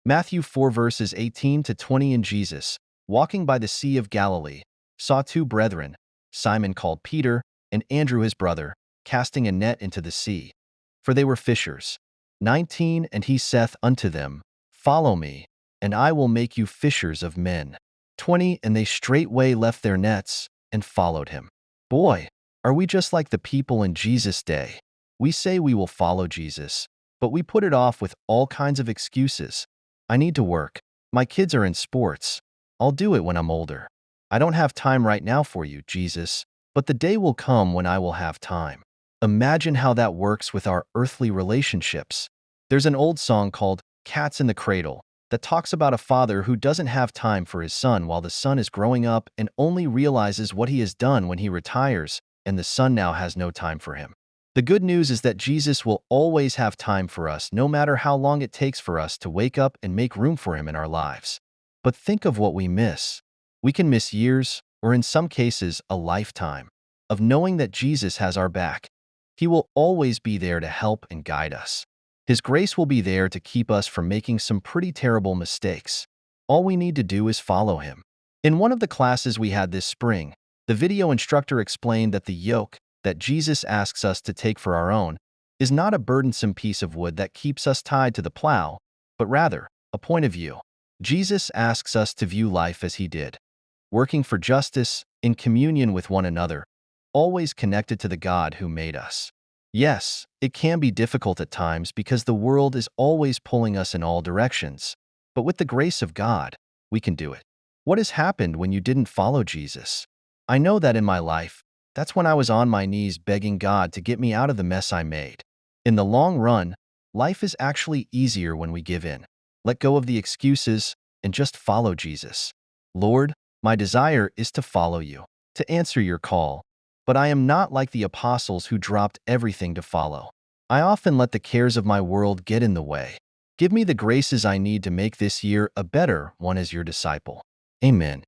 Matthew 4 verses 18 to 20. And Jesus, walking by the Sea of Galilee, saw two brethren, Simon called Peter, and Andrew his brother, casting a net into the sea, for they were fishers. 19. And he saith unto them, Follow me, and I will make you fishers of men. 20. And they straightway left their nets, and followed him. Boy, are we just like the people in Jesus' day. We say we will follow Jesus, but we put it off with all kinds of excuses. I need to work. My kids are in sports. I'll do it when I'm older. I don't have time right now for you, Jesus, but the day will come when I will have time. Imagine how that works with our earthly relationships. There's an old song called Cats in the Cradle that talks about a father who doesn't have time for his son while the son is growing up and only realizes what he has done when he retires, and the son now has no time for him. The good news is that Jesus will always have time for us, no matter how long it takes for us to wake up and make room for him in our lives. But think of what we miss. We can miss years, or in some cases, a lifetime, of knowing that Jesus has our back. He will always be there to help and guide us. His grace will be there to keep us from making some pretty terrible mistakes. All we need to do is follow him. In one of the classes we had this spring, the video instructor explained that the yoke that Jesus asks us to take for our own is not a burdensome piece of wood that keeps us tied to the plow, but rather a point of view. Jesus asks us to view life as he did, working for justice, in communion with one another, always connected to the God who made us. Yes, it can be difficult at times because the world is always pulling us in all directions, but with the grace of God, we can do it. What has happened when you didn't follow Jesus? I know that in my life, that's when I was on my knees begging God to get me out of the mess I made. In the long run, life is actually easier when we give in, let go of the excuses, and just follow Jesus. Lord, my desire is to follow you, to answer your call, but I am not like the apostles who dropped everything to follow. I often let the cares of my world get in the way. Give me the graces I need to make this year a better one as your disciple. Amen.